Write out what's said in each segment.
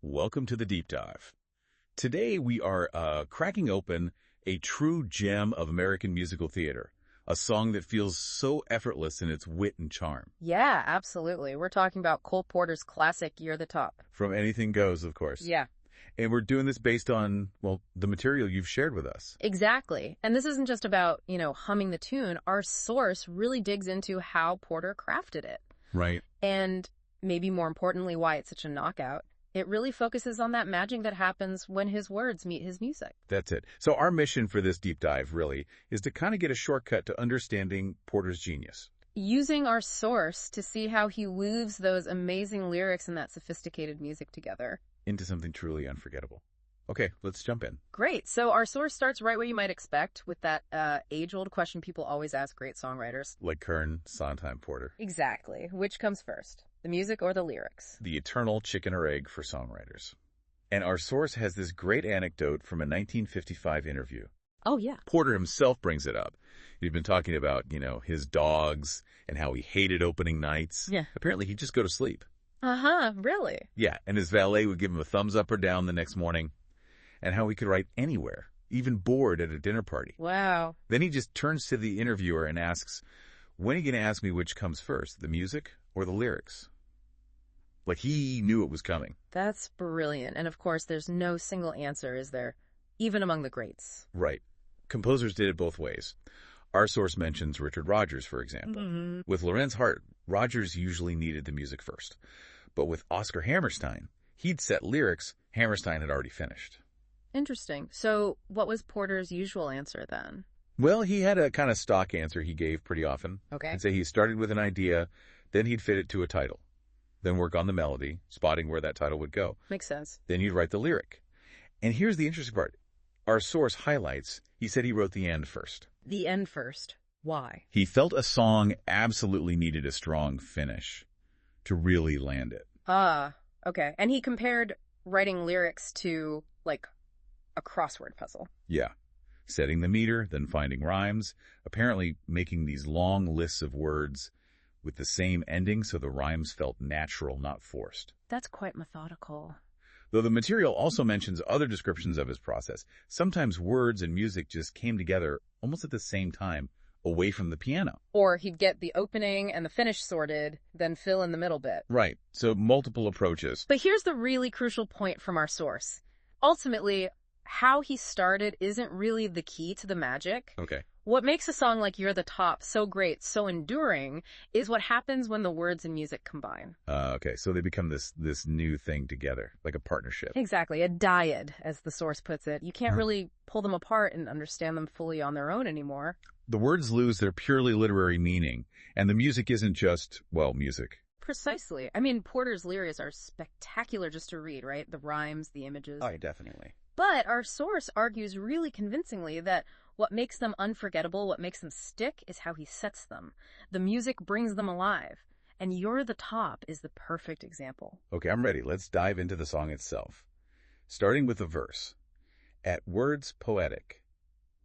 Welcome to the Deep Dive. Today we are cracking open a true gem of American musical theater, a song that feels so effortless in its wit and charm. Yeah, absolutely. We're talking about Cole Porter's classic You're the Top. From Anything Goes, of course. Yeah. And we're doing this based on, well, the material you've shared with us. Exactly. And this isn't just about, humming the tune. Our source really digs into how Porter crafted it. Right. And maybe more importantly, why it's such a knockout. It really focuses on that magic that happens when his words meet his music. That's it. So our mission for this deep dive, really, is to kind of get a shortcut to understanding Porter's genius. Using our source to see how he weaves those amazing lyrics and that sophisticated music together Into something truly unforgettable. Okay, let's jump in. Great. So our source starts right where you might expect with that age-old question people always ask great songwriters. Like Kern, Sondheim, Porter. Exactly. Which comes first, the music or the lyrics? The eternal chicken or egg for songwriters. And our source has this great anecdote from a 1955 interview. Oh, yeah. Porter himself brings it up. He'd been talking about, his dogs and how he hated opening nights. Yeah. Apparently he'd just go to sleep. Uh-huh, really? Yeah, and his valet would give him a thumbs up or down the next morning. And how he could write anywhere, even bored at a dinner party. Wow. Then he just turns to the interviewer and asks, when are you going to ask me which comes first, the music or the lyrics? Like he knew it was coming. That's brilliant. And of course, there's no single answer, is there? Even among the greats. Right. Composers did it both ways. Our source mentions Richard Rodgers, for example. Mm-hmm. With Lorenz Hart, Rodgers usually needed the music first. But with Oscar Hammerstein, he'd set lyrics Hammerstein had already finished. Interesting. So what was Porter's usual answer then? Well, he had a kind of stock answer he gave pretty often. Okay. He'd say he started with an idea, then he'd fit it to a title. Then work on the melody, spotting where that title would go. Makes sense. Then you'd write the lyric. And here's the interesting part. Our source highlights, he said he wrote the end first. The end first. Why? He felt a song absolutely needed a strong finish to really land it. Ah, okay. And he compared writing lyrics to, like, a crossword puzzle. Yeah. Setting the meter, then finding rhymes, apparently making these long lists of words with the same ending so the rhymes felt natural, not forced. That's quite methodical. Though the material also mentions other descriptions of his process, sometimes words and music just came together almost at the same time, away from the piano. Or he'd get the opening and the finish sorted, then fill in the middle bit. Right, so multiple approaches. But here's the really crucial point from our source. Ultimately, how he started isn't really the key to the magic. Okay. What makes a song like You're the Top so great, so enduring, is what happens when the words and music combine. Okay, so they become this new thing together, like a partnership. Exactly, a dyad, as the source puts it. You can't really pull them apart and understand them fully on their own anymore. The words lose their purely literary meaning, and the music isn't just, well, music. Precisely. I mean, Porter's lyrics are spectacular just to read, right? The rhymes, the images. Oh, definitely. But our source argues really convincingly that what makes them unforgettable, what makes them stick, is how he sets them. The music brings them alive. And You're the Top is the perfect example. Okay, I'm ready. Let's dive into the song itself. Starting with the verse. At words poetic.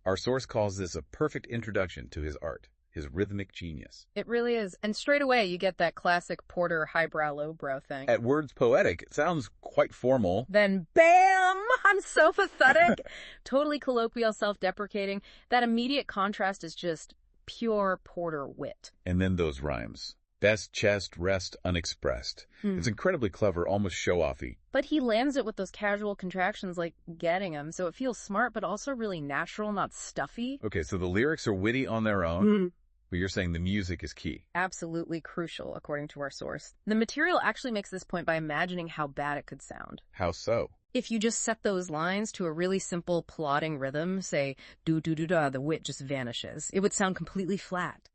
Our source calls this a perfect introduction to his art, his rhythmic genius. It really is. And straight away, you get that classic Porter highbrow, lowbrow thing. At words poetic, it sounds quite formal. Then bam! I'm so pathetic. Totally colloquial, self-deprecating. That immediate contrast is just pure Porter wit. And then those rhymes. Best chest, rest, unexpressed. It's incredibly clever, almost show-offy. But he lands it with those casual contractions like getting him, so it feels smart but also really natural, not stuffy. Okay, so the lyrics are witty on their own, but you're saying the music is key. Absolutely crucial, according to our source. The material actually makes this point by imagining how bad it could sound. How so? If you just set those lines to a really simple plodding rhythm, say do-do-do-da, the wit just vanishes. It would sound completely flat.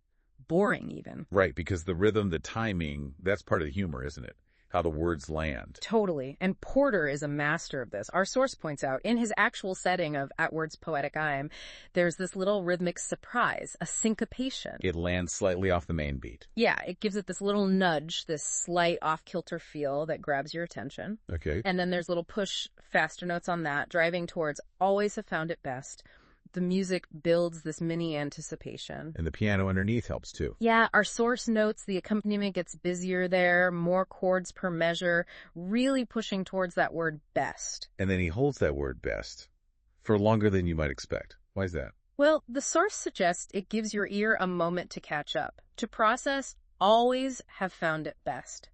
Boring, even. Right, because the rhythm, the timing, that's part of the humor, isn't it? How the words land. Totally. And Porter is a master of this. Our source points out, in his actual setting of At Words Poetic I'm, there's this little rhythmic surprise, a syncopation. It lands slightly off the main beat. Yeah, it gives it this little nudge, this slight off-kilter feel that grabs your attention. Okay. And then there's little push faster notes on that, driving towards Always Have Found It Best. The music builds this mini anticipation. And the piano underneath helps too. Yeah, our source notes the accompaniment gets busier there, more chords per measure, really pushing towards that word best. And then he holds that word best for longer than you might expect. Why is that? Well, the source suggests it gives your ear a moment to catch up, to process, always have found it best,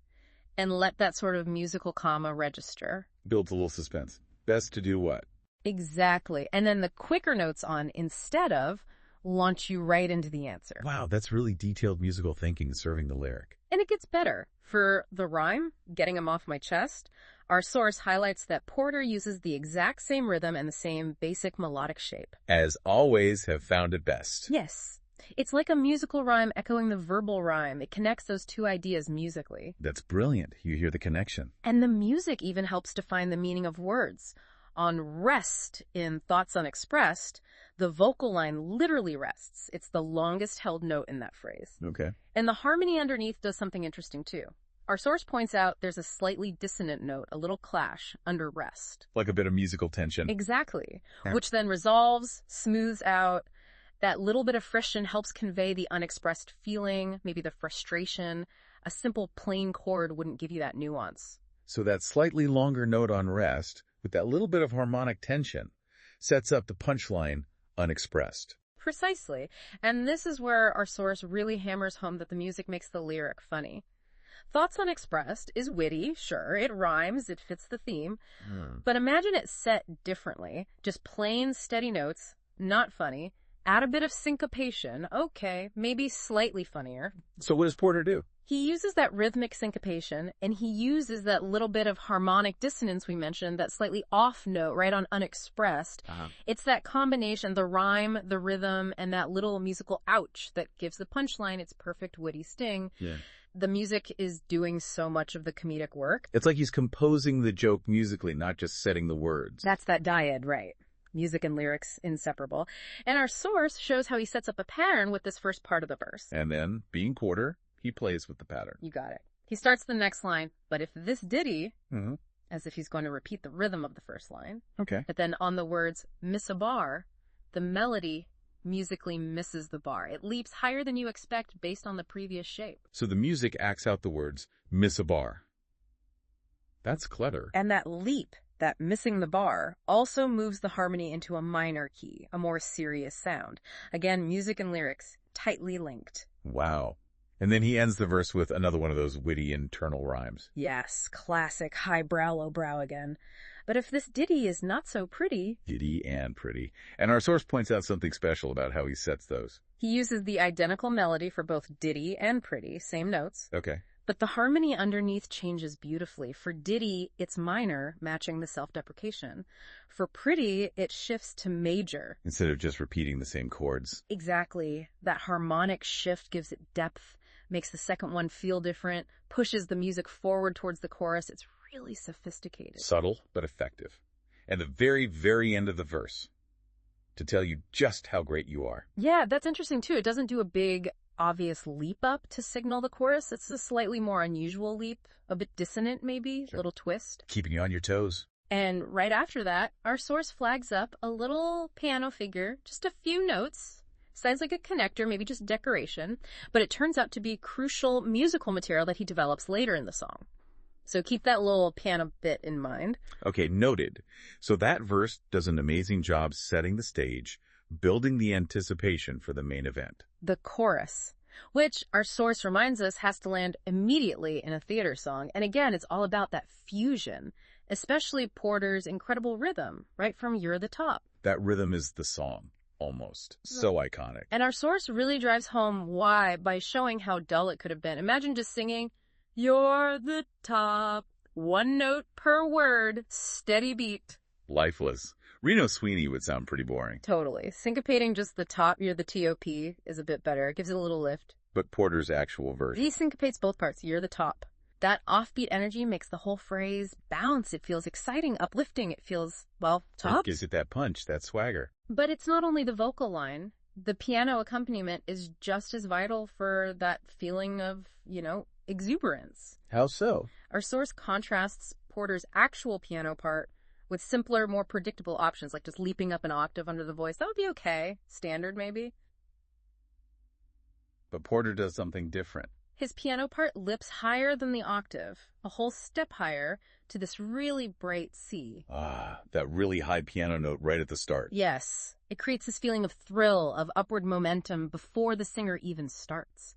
and let that sort of musical comma register. Builds a little suspense. Best to do what? Exactly. And then the quicker notes on instead of launch you right into the answer. Wow, that's really detailed musical thinking serving the lyric. And it gets better. For the rhyme, getting 'em off my chest, our source highlights that Porter uses the exact same rhythm and the same basic melodic shape. As always, have found it best. Yes. It's like a musical rhyme echoing the verbal rhyme. It connects those two ideas musically. That's brilliant. You hear the connection. And the music even helps define the meaning of words. On rest in Thoughts Unexpressed, the vocal line literally rests. It's the longest held note in that phrase. Okay. And the harmony underneath does something interesting too. Our source points out there's a slightly dissonant note, a little clash, under rest. Like a bit of musical tension. Exactly. Yeah. Which then resolves, smooths out. That little bit of friction helps convey the unexpressed feeling, maybe the frustration. A simple plain chord wouldn't give you that nuance. So that slightly longer note on rest, with that little bit of harmonic tension, sets up the punchline unexpressed. Precisely. And this is where our source really hammers home that the music makes the lyric funny. Thoughts Unexpressed is witty, sure, it rhymes, it fits the theme, but imagine it set differently. Just plain, steady notes, not funny. Add a bit of syncopation, okay, maybe slightly funnier. So what does Porter do? He uses that rhythmic syncopation, and he uses that little bit of harmonic dissonance we mentioned, that slightly off note right on unexpressed. It's that combination, the rhyme, the rhythm, and that little musical ouch that gives the punchline its perfect witty sting. Yeah. The music is doing so much of the comedic work. It's like he's composing the joke musically, not just setting the words. That's that dyad, right? Music and lyrics inseparable. And our source shows how he sets up a pattern with this first part of the verse. And then, being Porter, he plays with the pattern. You got it. He starts the next line, but if this ditty, as if he's going to repeat the rhythm of the first line. Okay. But then on the words miss a bar, the melody musically misses the bar. It leaps higher than you expect based on the previous shape. So the music acts out the words, miss a bar. That's clever. And that leap, that missing the bar, also moves the harmony into a minor key, a more serious sound. Again, music and lyrics tightly linked. Wow. And then he ends the verse with another one of those witty internal rhymes. Yes, classic highbrow, lowbrow again. But if this ditty is not so pretty... Ditty and pretty. And our source points out something special about how he sets those. He uses the identical melody for both ditty and pretty, same notes. Okay. But the harmony underneath changes beautifully. For ditty, it's minor, matching the self-deprecation. For pretty, it shifts to major. Instead of just repeating the same chords. Exactly. That harmonic shift gives it depth, makes the second one feel different, pushes the music forward towards the chorus. It's really sophisticated. Subtle, but effective. And the very, very end of the verse, to tell you just how great you are. Yeah, that's interesting too. It doesn't do a big, obvious leap up to signal the chorus. It's a slightly more unusual leap, a bit dissonant maybe, Sure. Little twist. Keeping you on your toes. And right after that, our source flags up a little piano figure, just a few notes. Sounds like a connector, maybe just decoration, but it turns out to be crucial musical material that he develops later in the song. So keep that little piano bit in mind. Okay, noted. So that verse does an amazing job setting the stage, building the anticipation for the main event. The chorus, which our source reminds us has to land immediately in a theater song. And again, it's all about that fusion, especially Porter's incredible rhythm, right from You're the Top. That rhythm is the song, almost. So iconic. And our source really drives home why by showing how dull it could have been. Imagine just singing, You're the top, one note per word, steady beat. Lifeless. Reno Sweeney would sound pretty boring. Totally. Syncopating just the top, you're the TOP, is a bit better. It gives it a little lift. But Porter's actual version. He syncopates both parts, you're the top. That offbeat energy makes the whole phrase bounce. It feels exciting, uplifting. It feels, well, top. It gives it that punch, that swagger. But it's not only the vocal line. The piano accompaniment is just as vital for that feeling of, exuberance. How so? Our source contrasts Porter's actual piano part with simpler, more predictable options, like just leaping up an octave under the voice. That would be okay. Standard, maybe. But Porter does something different. His piano part lips higher than the octave, a whole step higher, to this really bright C. Ah, that really high piano note right at the start. Yes. It creates this feeling of thrill, of upward momentum before the singer even starts.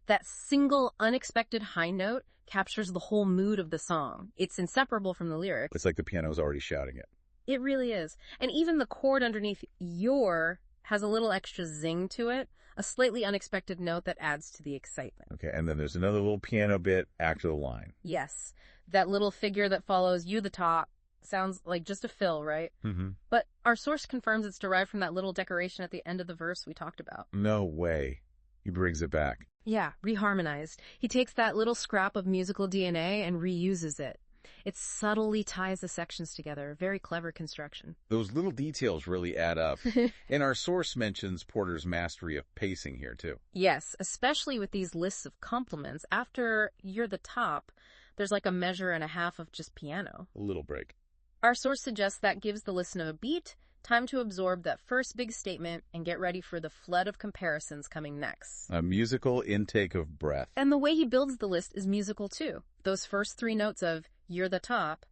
That single, unexpected high note captures the whole mood of the song. It's inseparable from the lyrics. It's like the piano's already shouting it. It really is. And even the chord underneath your has a little extra zing to it, a slightly unexpected note that adds to the excitement. Okay, and then there's another little piano bit after the line. Yes. That little figure that follows you, the top, sounds like just a fill, right? Mm-hmm. But our source confirms it's derived from that little decoration at the end of the verse we talked about. No way. He brings it back. Yeah, reharmonized. He takes that little scrap of musical DNA and reuses it. It subtly ties the sections together. Very clever construction. Those little details really add up. And our source mentions Porter's mastery of pacing here, too. Yes, especially with these lists of compliments. After you're the top, there's like a measure and a half of just piano. A little break. Our source suggests that gives the listener a beat, time to absorb that first big statement, and get ready for the flood of comparisons coming next. A musical intake of breath. And the way he builds the list is musical, too. Those first three notes of "you're the top"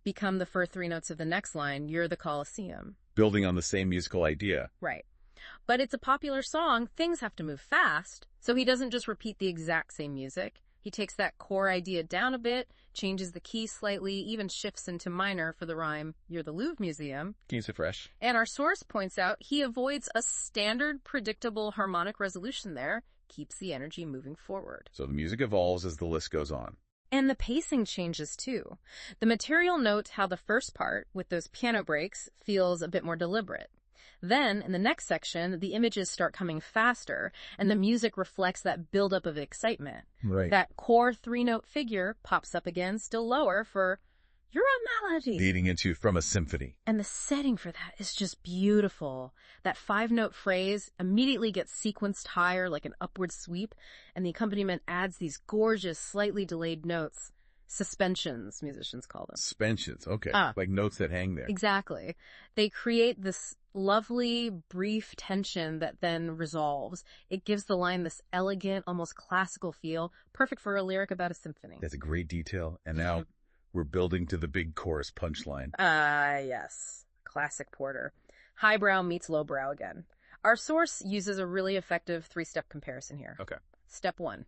become the first three notes of the next line, "you're the Colosseum." Building on the same musical idea. Right. But it's a popular song. Things have to move fast. So he doesn't just repeat the exact same music. He takes that core idea down a bit, changes the key slightly, even shifts into minor for the rhyme, "You're the Louvre Museum." Keeps it fresh. And our source points out he avoids a standard, predictable harmonic resolution there, keeps the energy moving forward. So the music evolves as the list goes on. And the pacing changes too. The material notes how the first part, with those piano breaks, feels a bit more deliberate. Then, in the next section, the images start coming faster, and the music reflects that buildup of excitement. Right. That core three-note figure pops up again, still lower, for "you're a melody." Leading into "from a symphony." And the setting for that is just beautiful. That five-note phrase immediately gets sequenced higher like an upward sweep, and the accompaniment adds these gorgeous, slightly delayed notes. Suspensions, musicians call them. Suspensions, okay. Like notes that hang there. Exactly. They create this lovely, brief tension that then resolves. It gives the line this elegant, almost classical feel, perfect for a lyric about a symphony. That's a great detail. And now we're building to the big chorus punchline. Yes. Classic Porter. Highbrow meets lowbrow again. Our source uses a really effective three-step comparison here. Okay. Step 1,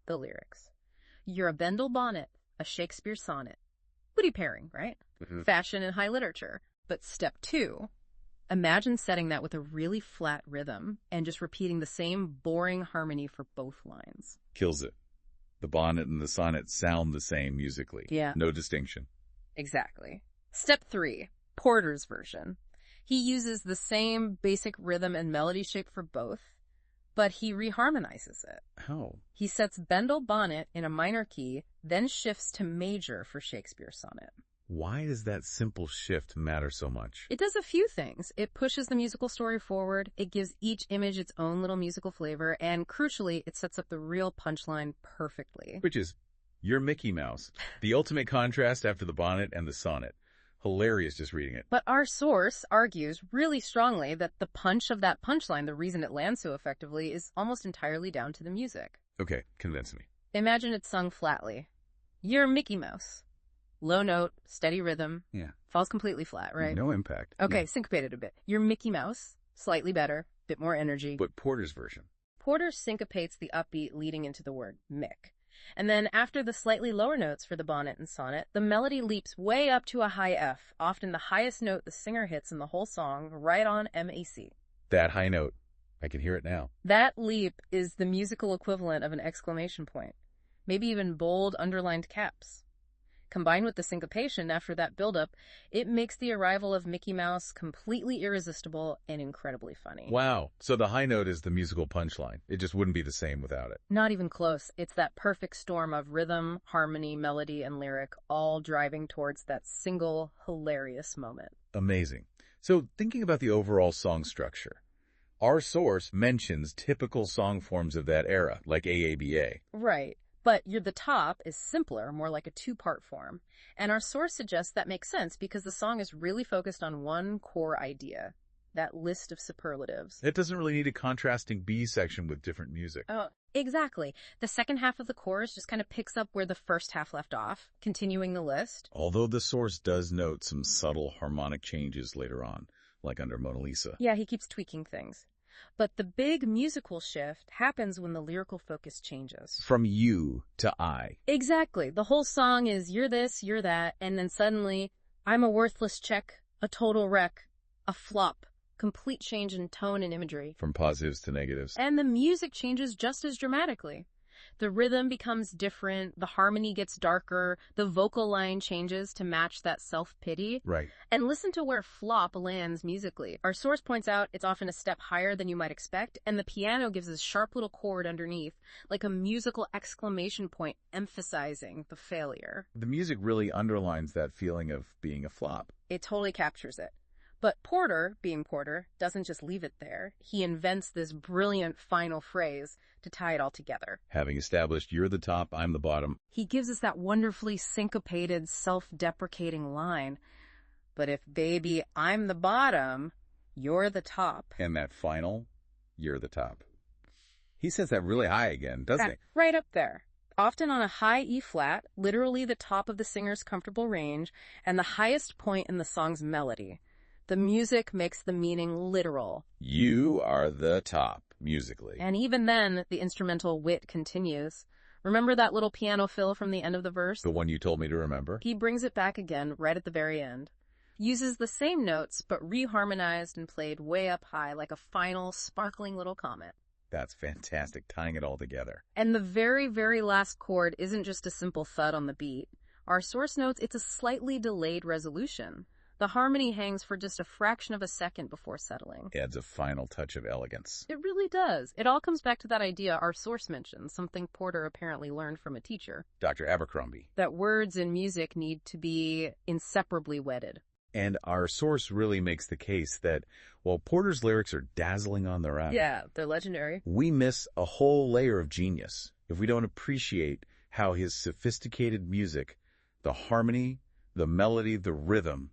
the lyrics. "You're a Bendel bonnet, a Shakespeare sonnet." Witty pairing, right? Mm-hmm. Fashion and high literature. But step 2, imagine setting that with a really flat rhythm and just repeating the same boring harmony for both lines. Kills it. The bonnet and the sonnet sound the same musically. Yeah. No distinction. Exactly. Step 3, Porter's version. He uses the same basic rhythm and melody shape for both, but he reharmonizes it. How? He sets Bendel bonnet in a minor key, then shifts to major for Shakespeare sonnet. Why does that simple shift matter so much? It does a few things. It pushes the musical story forward, it gives each image its own little musical flavor, and crucially, it sets up the real punchline perfectly. Which is, "You're Mickey Mouse." The ultimate contrast after the bonnet and the sonnet. Hilarious just reading it. But our source argues really strongly that the punch of that punchline, the reason it lands so effectively, is almost entirely down to the music. Okay, convince me. Imagine it's sung flatly. "You're Mickey Mouse." Low note, steady rhythm. Yeah. Falls completely flat, right? No impact. Okay, No. syncopated a bit. "You're Mickey Mouse." Slightly better, bit more energy. But Porter's version. Porter syncopates the upbeat leading into the word Mick. And then after the slightly lower notes for the bonnet and sonnet, the melody leaps way up to a high F, often the highest note the singer hits in the whole song, right on MAC. That high note. I can hear it now. That leap is the musical equivalent of an exclamation point, maybe even bold underlined caps. Combined with the syncopation after that buildup, it makes the arrival of Mickey Mouse completely irresistible and incredibly funny. Wow. So the high note is the musical punchline. It just wouldn't be the same without it. Not even close. It's that perfect storm of rhythm, harmony, melody, and lyric, all driving towards that single hilarious moment. Amazing. So thinking about the overall song structure, our source mentions typical song forms of that era, like AABA. Right. But You're the Top is simpler, more like a two-part form. And our source suggests that makes sense because the song is really focused on one core idea, that list of superlatives. It doesn't really need a contrasting B section with different music. Oh, exactly. The second half of the chorus just kind of picks up where the first half left off, continuing the list. Although the source does note some subtle harmonic changes later on, like under Mona Lisa. Yeah, he keeps tweaking things. But the big musical shift happens when the lyrical focus changes. From you to I. Exactly. The whole song is you're this, you're that, and then suddenly, I'm a worthless check, a total wreck, a flop. Complete change in tone and imagery. From positives to negatives. And the music changes just as dramatically. The rhythm becomes different, the harmony gets darker, the vocal line changes to match that self-pity. Right. And listen to where flop lands musically. Our source points out it's often a step higher than you might expect, and the piano gives a sharp little chord underneath, like a musical exclamation point emphasizing the failure. The music really underlines that feeling of being a flop. It totally captures it. But Porter, being Porter, doesn't just leave it there. He invents this brilliant final phrase to tie it all together. Having established you're the top, I'm the bottom. He gives us that wonderfully syncopated, self-deprecating line. But if, baby, I'm the bottom, you're the top. And that final, you're the top. He says that really high again, doesn't he? Right up there. Often on a high E-flat, literally the top of the singer's comfortable range, and the highest point in the song's melody. The music makes the meaning literal. You are the top, musically. And even then, the instrumental wit continues. Remember that little piano fill from the end of the verse? The one you told me to remember? He brings it back again right at the very end. Uses the same notes, but reharmonized and played way up high like a final, sparkling little comet. That's fantastic, tying it all together. And the very, very last chord isn't just a simple thud on the beat. Our source notes it's a slightly delayed resolution. The harmony hangs for just a fraction of a second before settling. Adds a final touch of elegance. It really does. It all comes back to that idea our source mentions, something Porter apparently learned from a teacher. Dr. Abercrombie. That words and music need to be inseparably wedded. And our source really makes the case that while Porter's lyrics are dazzling on their own, yeah, they're legendary, we miss a whole layer of genius if we don't appreciate how his sophisticated music, the harmony, the melody, the rhythm,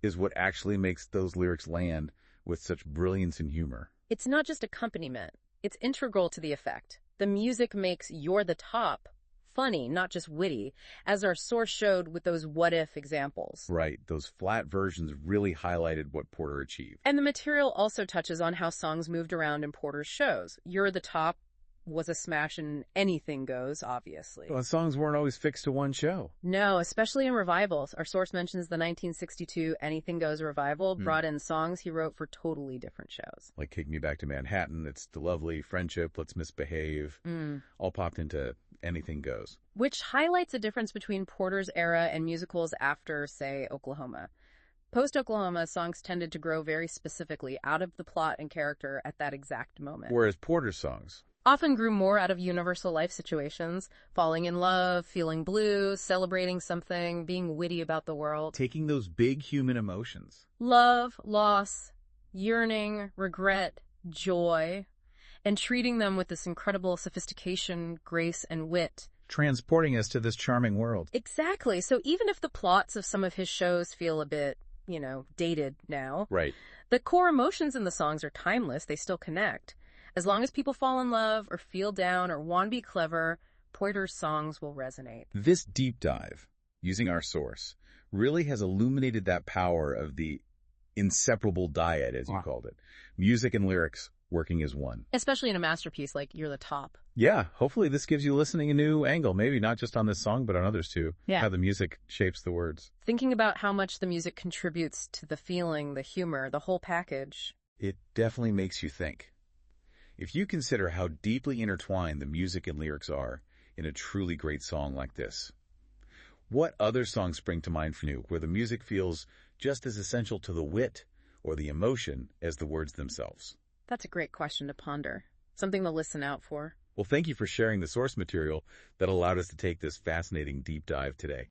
is what actually makes those lyrics land with such brilliance and humor. It's not just accompaniment. It's integral to the effect. The music makes You're the Top funny, not just witty, as our source showed with those what-if examples. Right. Those flat versions really highlighted what Porter achieved. And the material also touches on how songs moved around in Porter's shows. You're the Top was a smash and Anything Goes, obviously. Well, songs weren't always fixed to one show. No, especially in revivals. Our source mentions the 1962 Anything Goes revival brought in songs he wrote for totally different shows. Like Take Me Back to Manhattan, It's the Lovely, Friendship, Let's Misbehave, all popped into Anything Goes. Which highlights a difference between Porter's era and musicals after, say, Oklahoma. Post-Oklahoma, songs tended to grow very specifically out of the plot and character at that exact moment. Whereas Porter's songs often grew more out of universal life situations, falling in love, feeling blue, celebrating something, being witty about the world. taking those big human emotions. Love, loss, yearning, regret, joy, and treating them with this incredible sophistication, grace, and wit. Transporting us to this charming world. Exactly. So even if the plots of some of his shows feel a bit, dated now, Right. the core emotions in the songs are timeless. They still connect. As long as people fall in love or feel down or want to be clever, Porter's songs will resonate. This deep dive, using our source, really has illuminated that power of the inseparable dyad, as you called it. Music and lyrics working as one. Especially in a masterpiece like You're the Top. Yeah, hopefully this gives you listening a new angle, maybe not just on this song, but on others too. Yeah. How the music shapes the words. Thinking about how much the music contributes to the feeling, the humor, the whole package. It definitely makes you think. If you consider how deeply intertwined the music and lyrics are in a truly great song like this, what other songs spring to mind for you where the music feels just as essential to the wit or the emotion as the words themselves? That's a great question to ponder. Something to listen out for. Well, thank you for sharing the source material that allowed us to take this fascinating deep dive today.